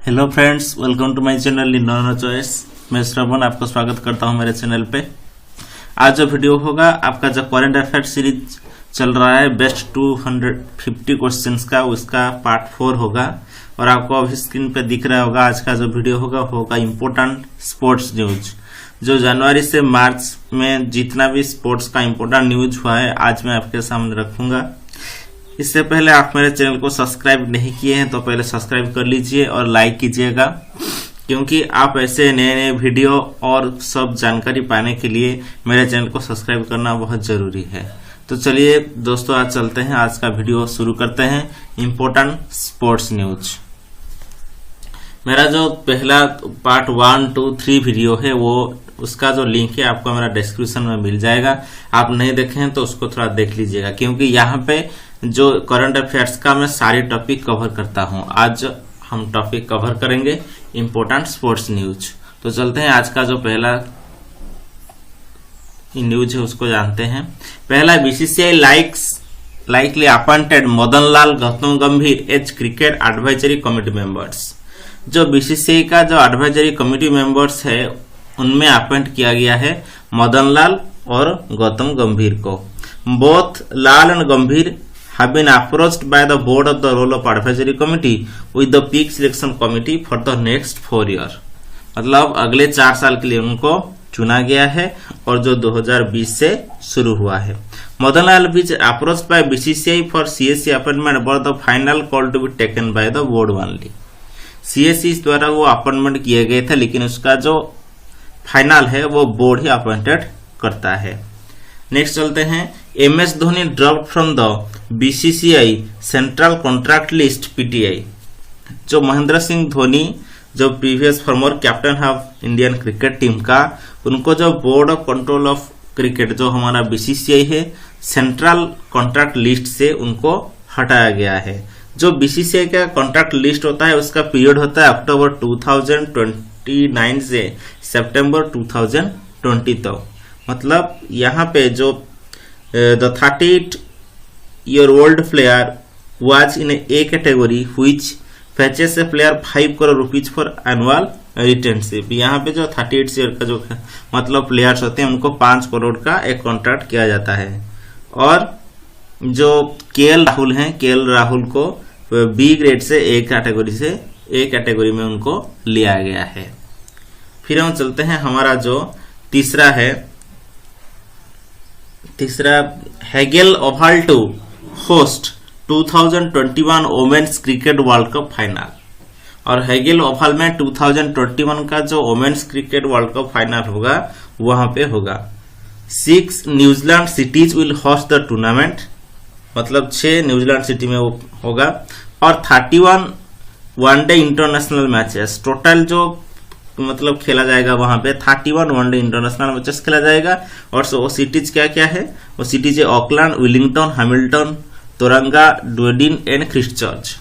Hello friends, welcome to my channel innovation choice. मैं श्रवण आपका स्वागत करता हूं मेरे चैनल पे। आज जो वीडियो होगा आपका जो करंट अफेयर सीरीज चल रहा है बेस्ट 250 क्वेश्चंस का, उसका पार्ट 4 होगा। और आपको अभी स्क्रीन पे दिख रहा होगा आज का जो वीडियो होगा इम्पोर्टेंट स्पोर्ट्स न्यूज। जो जनवरी से मार्च में जितना भी स्पोर्ट्स का इम्पोर्टेंट न्यूज हुआ है आज मैं आपके सामने रखूंगा। इससे पहले आप मेरे चैनल को सब्सक्राइब नहीं किए हैं तो पहले सब्सक्राइब कर लीजिए और लाइक कीजिएगा, क्योंकि आप ऐसे नए नए वीडियो और सब जानकारी पाने के लिए मेरे चैनल को सब्सक्राइब करना बहुत जरूरी है। तो चलिए दोस्तों, आज चलते हैं, आज का वीडियो शुरू करते हैं। Important sports news. मेरा जो पहला पार्ट 1, 2, 3 वीडियो है वो उसका जो लिंक है आपको मेरा डिस्क्रिप्शन में मिल जाएगा। आप नहीं देखे हैं तो उसको थोड़ा देख लीजिएगा, क्योंकि यहाँ पे जो करंट अफेयर्स का मैं सारी टॉपिक कवर करता हूँ। आज हम टॉपिक कवर करेंगे इम्पोर्टेंट स्पोर्ट्स न्यूज। तो चलते हैं, आज का जो पहला न्यूज है उसको जानते हैं। पहला, BCCI likely appointed Madan Lal Gautam Gambhir as cricket advisory committee members. जो बीसीसीआई का जो एडवाइजरी कमेटी मेंबर्स है उनमें अपॉइंट किया गया है मदन लाल और गौतम गंभीर को। बोथ लाल एंड गंभीर have been approached by the board of the role of advisory committee with the peak selection committee for the next 4 year। मतलब अगले 4 साल के लिए उनको चुना गया है और जो 2020 से शुरू हुआ है। मदन लाल बीच approached by BCCI for CSC appointment but the final call to be taken by the board only। CSC द्वारा वो अपॉइंटमेंट किए गए थे, लेकिन उसका जो फाइनल है वो बोर्ड ही अपॉइंटेड करता है। नेक्स्ट चलते हैं। MS Dhoni drop from the BCCI central contract list PTI। जो महेंद्र सिंह धोनी जो previous former captain of Indian cricket team का, उनको जो board of control of cricket जो हमारा BCCI है सेंट्रल कॉन्ट्रैक्ट लिस्ट से उनको हटाया गया है। जो BCCI का कॉन्ट्रैक्ट लिस्ट होता है उसका पीरियड होता है अक्टूबर 2029 से सितंबर 2020 तक। मतलब यहाँ पे जो the 38-year-old player was in a category which fetches a player 5 crore rupees for annual retention। यहाँ पे जो 38 ईयर का जो मतलब प्लेयर्स होते हैं उनको 5 करोड़ का एक कॉन्ट्रैक्ट किया जाता है। और जो KL राहुल हैं, KL राहुल को B ग्रेड से A कैटेगरी में उनको लिया गया है। फिर हम चलते हैं, हमारा जो तीसरा Hegel Oval to host 2021 women's cricket world cup final. और हेगेल ओवल में 2021 का जो women's cricket world cup final होगा वहां पे होगा। 6 New Zealand cities will host the tournament. मतलब 6 न्यूजीलैंड सिटी में वो होगा। और 31 वनडे इंटरनेशनल मैचेस टोटल जो मतलब खेला जाएगा वहां पे 31 वनडे इंटरनेशनल मैचेस खेला जाएगा। और वो सिटीज क्या क्या है, वो सिटीज है Auckland, Wellington, Hamilton, Tauranga, Dunedin and Christchurch.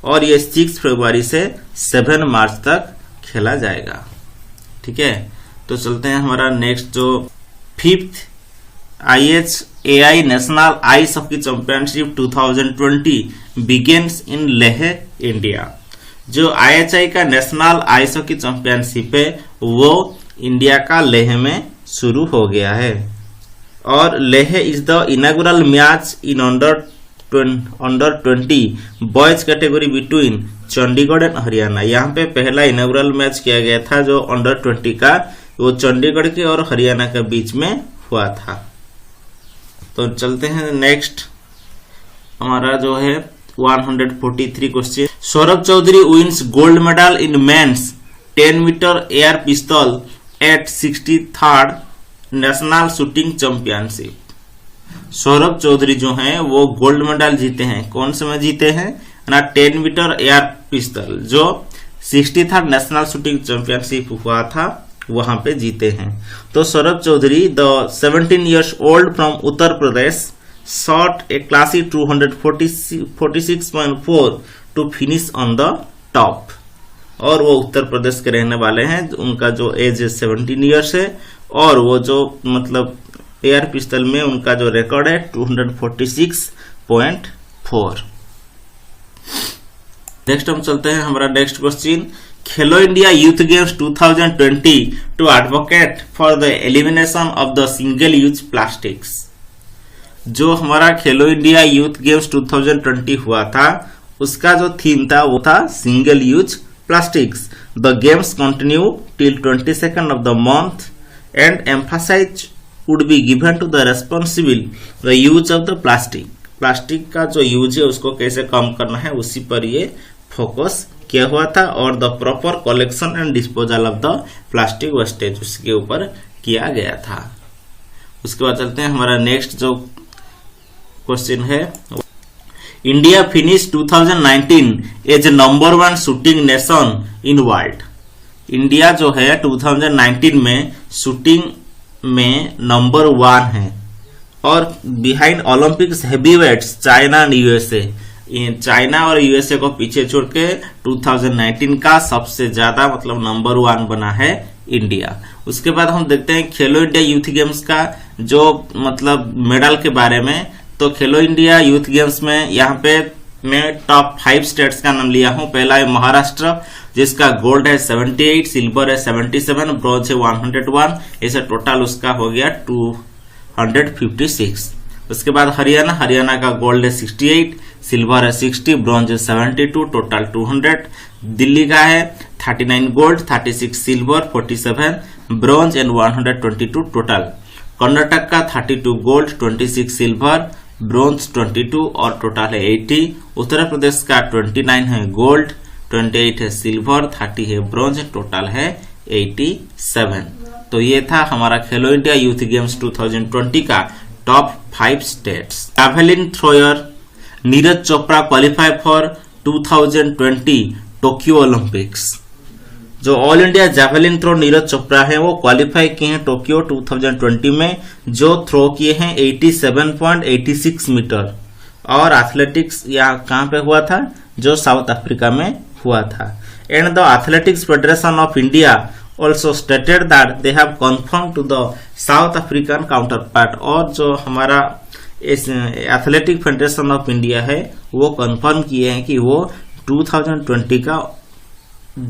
और ये 6 फरवरी से 7 मार्च तक खेला जाएगा। ठीक है, तो चलते हैं हमारा नेक्स्ट जो 5th IHAI national ice hockey championship 2020 begins in Leh, India. जो IHI का नेशनल आइस हॉकी चैंपियनशिप है वो इंडिया का लेह में शुरू हो गया है। और Leh is the inaugural match in under 20 boys category between Chandigarh and Haryana. यहाँ पे पहला इनॉग्रल मैच किया गया था जो अंडर 20 का, वो चंडीगढ़ के और हरियाणा के बीच में हुआ था। तो चलते हैं नेक्स्ट, हमारा जो है 143 question. Saurabh Chaudhary wins gold medal in men's 10 metre air pistol at 63rd national shooting championship. Saurabh Chaudhary जो हैं वो गोल्ड मेडल जीते हैं। कौन से में जीते हैं ना? 10 मीटर एयर पिस्तौल जो 63rd नेशनल शूटिंग चैंपियनशिप हुआ था वहां पे जीते हैं। तो Saurabh Chaudhary the 17 years old from Uttar Pradesh shot a classy 246.4 to finish on the top। और वो उत्तर प्रदेश के रहने वाले हैं। उनका जो एज 17 ईयर्स है और वो जो मतलब एयर पिस्तौल में उनका जो रिकॉर्ड है 246.4। नेक्स्ट हम चलते हैं हमारा next question, Khelo India youth games 2020 to advocate for the elimination of the single use plastics. जो हमारा खेलो इंडिया यूथ गेम्स 2020 हुआ था उसका जो थीम था वो था single use plastics. The games continue till 22nd of the month and emphasis would be given to the responsible the use of the plastic। Plastic का जो यूज है उसको कैसे कम करना है उसी पर ये फोकस किया हुआ था, और the proper collection and disposal of the plastic wastage उसके ऊपर किया गया था। उसके बाद चलते हैं हमारा नेक्स्ट जो क्वेश्चन है, India finish 2019 as number 1 shooting nation in world. India जो है 2019 में शूटिंग में नंबर 1 है, और behind Olympics heavyweights China and USA. China और यूएसए को पीछे छोड़ के 2019 का सबसे ज्यादा मतलब नंबर 1 बना है इंडिया। उसके बाद हम देखते हैं खेलो इंडिया यूथ गेम्स का जो मतलब मेडल के बारे में। तो खेलो इंडिया यूथ गेम्स में यहाँ पे मैं टॉप 5 स्टेट्स का नाम लिया हूँ। पहला है महाराष्ट्र जिसका गोल्ड है 78, सिल्वर है 77, ब्रॉन्ज है 101, ऐसे टोटल उसका हो गया 256। उसके बाद हरियाणा का गोल्ड है 68, सिल्वर है 60, ब्रॉन्ज है 72, टोटल 200। दिल्ली का है 39 gold, 36 silver, 47 bronze and 122 total. Karnataka का 32 गोल्ड, 26 सिल्वर, ब्रॉन्ज 22 और टोटल है 80। उत्तर प्रदेश का 29 है गोल्ड, 28 है सिल्वर, 30 है ब्रॉन्ज, टोटल है 87। तो ये था हमारा खेलो इंडिया यूथ गेम्स 2020 का top 5 states. Javelin thrower Neeraj Chopra qualify for 2020 Tokyo Olympics. जो all India javelin throw Neeraj Chopra है वो क्वालिफाई किए हैं टोक्यो 2020 में, जो थ्रो किए हैं 87.86 मीटर। और एथलेटिक्स यहाँ कहाँ पे हुआ था, जो साउथ अफ्रीका में हुआ था। And the athletics federation of India also stated that they have confirmed to the South African counterpart। और जो हमारा एथलेटिक फेडरेशन ऑफ इंडिया है वो कंफर्म किए हैं कि वो 2020 का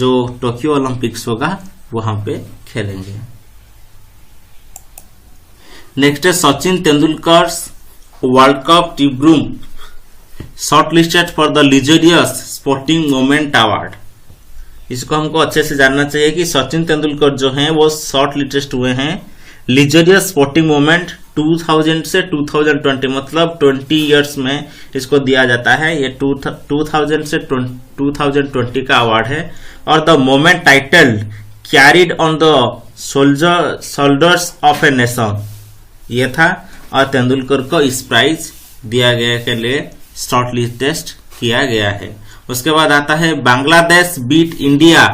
जो टोक्यो ओलंपिक्स होगा वहां पे खेलेंगे। नेक्स्ट है Sachin Tendulkar world cup team shortlisted for the Laureus sporting moment award. इसको हमको अच्छे से जानना चाहिए कि सचिन तेंदुलकर जो हैं वो शॉर्ट लिस्ट हुए हैं लीजरियस स्पोर्टिंग मोमेंट 2000 से 2020 मतलब 20 इयर्स में इसको दिया जाता है। ये 2000 से 2020 का अवार्ड है। और the moment titled carried on the shoulders of a nation ये था, और तेंदुलकर को इस प्राइज दिया गया के लिए शॉर्ट लिस्ट किया गया है। उसके बाद आता है Bangladesh beat India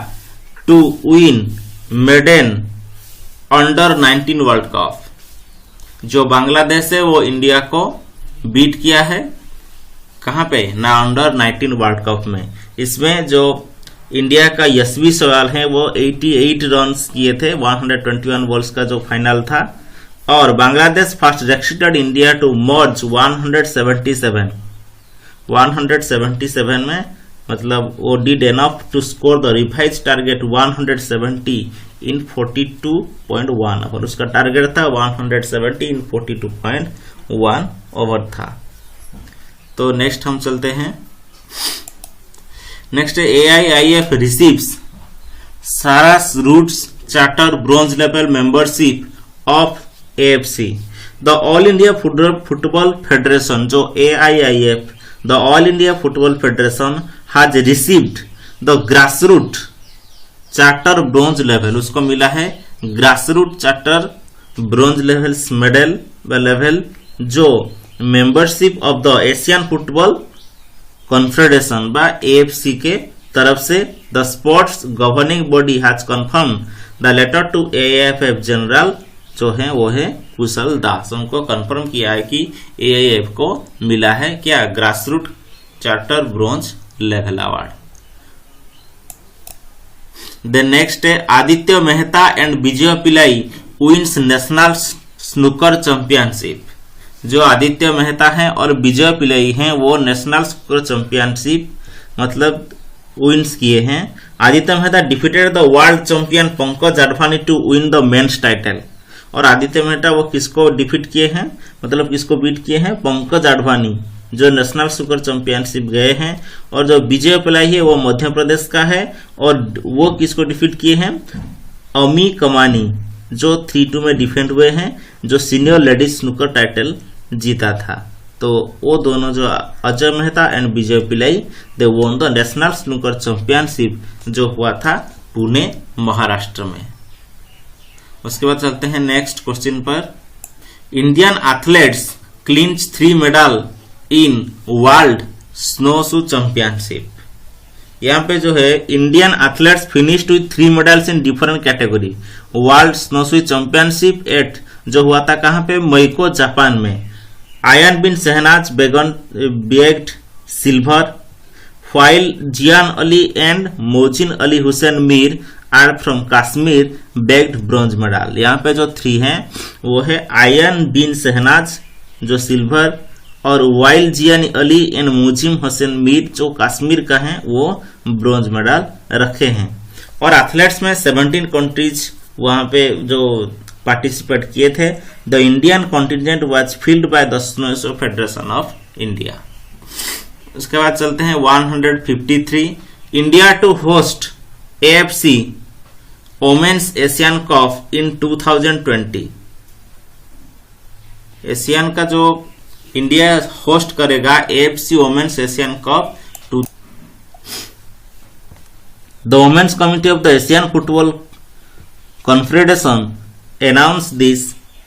to win maiden under 19 world cup. जो बांग्लादेश है वो इंडिया को बीट किया है कहां पे ना अंडर 19 वर्ल्ड कप में। इसमें जो इंडिया का यशस्वी सवाल है वो 88 रन्स किए थे 121 बॉल्स का जो फाइनल था। और Bangladesh first rejected India to merge 177 में मतलब वो did enough to score the revise target 170 in 42.1 और उसका टारगेट था 170 इन 42.1 ओवर था। तो नेक्स्ट हम चलते हैं। Next AIIF receives grassroots charter bronze level membership of AFC। The all India football federation जो AIIF the all India football federation has received the grassroots charter bronze level। उसको मिला है grassroots charter bronze levels medal level जो membership of the Asian Football Confederation बा AFC के तरफ से। the sports governing body has confirmed the letter to AIF general जो है वो है कुशल दास। उनको कंफर्म किया है कि AIF को मिला है क्या grassroot charter bronze level award. Then next है आदित्य मेहता एंड विजय पिलाई विंस नेशनल स्नूकर चैंपियनशिप। जो आदित्य मेहता हैं और विजय पिलाई हैं वो नेशनल स्नूकर चैंपियनशिप मतलब विन्स किए हैं। Aditya Mehta defeated the world champion Pankaj Advani to win the men's title. और आदित्य मेहता वो किसको डिफीट किए हैं, मतलब किसको बीट किए हैं, पंकज अडवाणी जो नेशनल सुपर चैंपियनशिप गए हैं। और जो विजय पिलाई है वो मध्य प्रदेश का है। और वो किसको डिफीट किए हैं, अमी कमानी जो 3-2 में डिफेंड हुए हैं, जो सीनियर लेडीज स्नूकर टाइटल जीता था। तो वो दोनों जो अजय मेहता एंड विजय पिलाई दे won the national snooker championship जो हुआ था पुणे महाराष्ट्र में। उसके बाद चलते हैं नेक्स्ट क्वेश्चन पर। Indian athletes clinch 3 medal in world snow shoe championship. यहाँ पे जो है Indian athletes finished with 3 medals in different category world snow shoe championship at जो हुआ था कहाँ पे, मैको जापान में। आयन बिन शहनाज बेग्ड सिल्वर, फाइल Jiyan Ali and Mohsin Ali Hussain Mir are from Kashmir bagged bronze medal. यहाँ पे जो 3 हैं वो है आयन बिन शहनाज जो सिल्वर, और वाइल जियान अली एंड मोजिम हुसैन मीर जो कश्मीर का है वो ब्रॉन्ज मेडल रखे हैं। और एथलेट्स में 17 कंट्रीज वहां पे जो पार्टिसिपेट किए थे। The Indian contingent was field by the snow shoe federation of India. उसके बाद चलते हैं 153 India to host AFC women's Asian cup in 2020। Asian का जो इंडिया होस्ट करेगा AFC women's Asian cup. The women's committee of the Asian football confederation announce this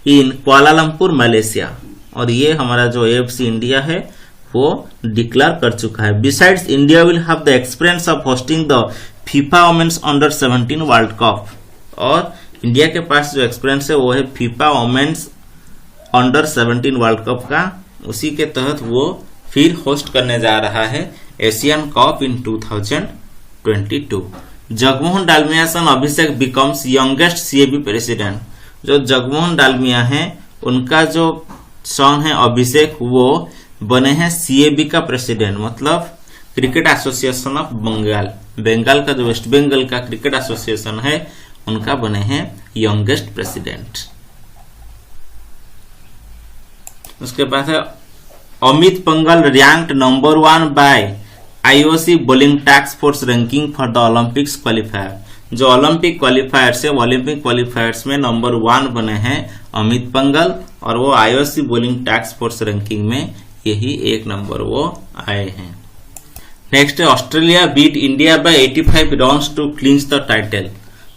in Kuala Lumpur Malaysia. और ये हमारा जो AFC इंडिया है वो डिक्लेयर कर चुका है। Besides India will have the experience of hosting the FIFA women's under 17 world cup. और इंडिया के पास जो एक्सपीरियंस है वो है FIFA women's under 17 world cup का। उसी के तहत वो फिर होस्ट करने जा रहा है एशियन कप इन 2022। जगमोहन डालमिया सन अभिषेक बिकम्स यंगेस्ट CAB प्रेसिडेंट। जो जगमोहन डालमिया हैं उनका जो सन है अभिषेक वो बने हैं CAB का प्रेसिडेंट, मतलब cricket association of Bengal. Bengal का जो वेस्ट बंगाल का क्रिकेट एसोसिएशन है उनका बने हैं यंगेस्ट प्रेसिडेंट। उसके बाद है Amit Panghal ranked number 1 by IOC bowling task force ranking for the Olympics qualifier. जो ओलंपिक क्वालिफायर से ओलंपिक क्वालिफायर्स में नंबर 1 बने हैं अमित पंघल, और वो IOC bowling task force ranking में यही 1 नंबर वो आए हैं। नेक्स्ट है Australia beat India by 85 runs to clinch the title.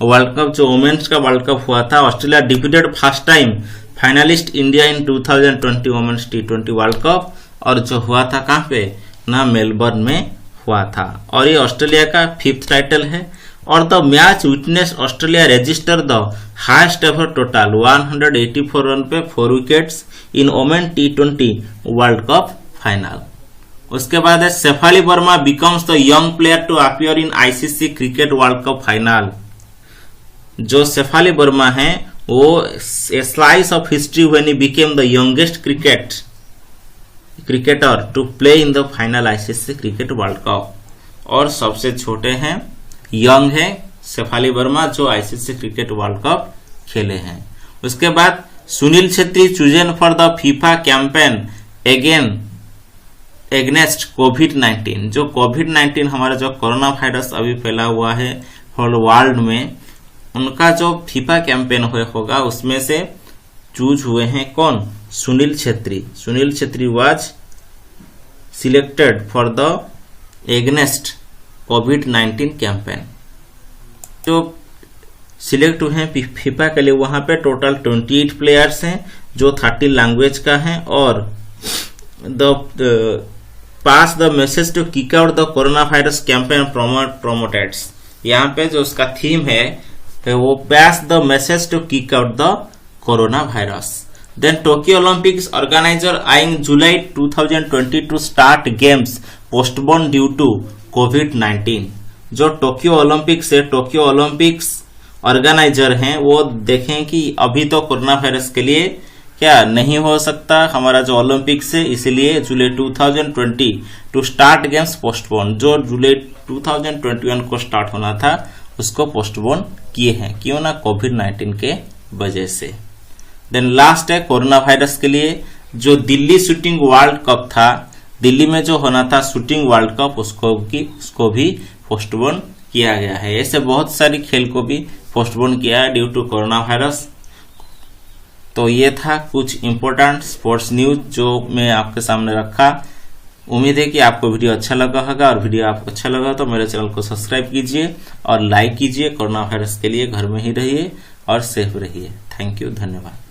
World cup जो वुमेन्स का वर्ल्ड कप हुआ था, Australia defeated first time finalist India in 2020 women's T20 world cup. और जो हुआ था कहाँ पे ना, मेलबर्न में हुआ था। और ये ऑस्ट्रेलिया का 5th टाइटल है। और the match witness Australia register the highest ever total 184 run पे 4 wickets in women T20 world cup final. उसके बाद है Shafali Verma becomes the young player to appear in ICC cricket world cup final. जो शेफाली वर्मा है वो slice of history when he became the youngest cricketer to play in the final ICC cricket world cup. और सबसे छोटे हैं, यंग है शेफाली वर्मा जो ICC cricket world cup खेले हैं। उसके बाद Sunil Chhetri chosen for the FIFA campaign against कोविड-19। जो कोविड-19 हमारा जो कोरोना वायरस अभी फैला हुआ है होल वर्ल्ड में, उनका जो फीफा कैंपेन होगा उसमें से चूज हुए हैं कौन, Sunil Chhetri. Sunil Chhetri was selected for the against covid campaign. जो सिलेक्ट हुए हैं फीफा के लिए वहां पे टोटल 28 प्लेयर्स हैं जो 30 लैंग्वेज का है। और the pass the message to kick out the corona virus campaign promoted. यहाँ पे जो उसका थीम है वो pass the message to kick out the corona virus. Then Tokyo Olympics organiser eyeing July 2020 to start games postpone due to कोविड-19। जो Tokyo Olympics है, Tokyo Olympics organiser हैं, वो देखें कि अभी तो कोरोना वायरस के लिए क्या नहीं हो सकता हमारा जो ओलंपिक से, इसलिए जुलाई 2020 टू स्टार्ट गेम्स पोस्टपोन। जो जुलाई 2021 को स्टार्ट होना था उसको पोस्टपोन किए हैं, क्यों ना, कोविड-19 के वजह से। देन लास्ट है कोरोना वायरस के लिए जो दिल्ली शूटिंग वर्ल्ड कप था, दिल्ली में जो होना था शूटिंग वर्ल्ड कप, उसको भी पोस्टपोन किया गया है। ऐसे बहुत सारी खेल को भी पोस्टपोन किया है ड्यू टू कोरोना वायरस। तो ये था कुछ इंपॉर्टेंट स्पोर्ट्स न्यूज जो मैं आपके सामने रखा। उम्मीद है कि आपको वीडियो अच्छा लगा होगा, और वीडियो आपको अच्छा लगा तो मेरे चैनल को सब्सक्राइब कीजिए और लाइक कीजिए। कोरोना वायरस के लिए घर में ही रहिए और सेफ रहिए। थैंक यू, धन्यवाद।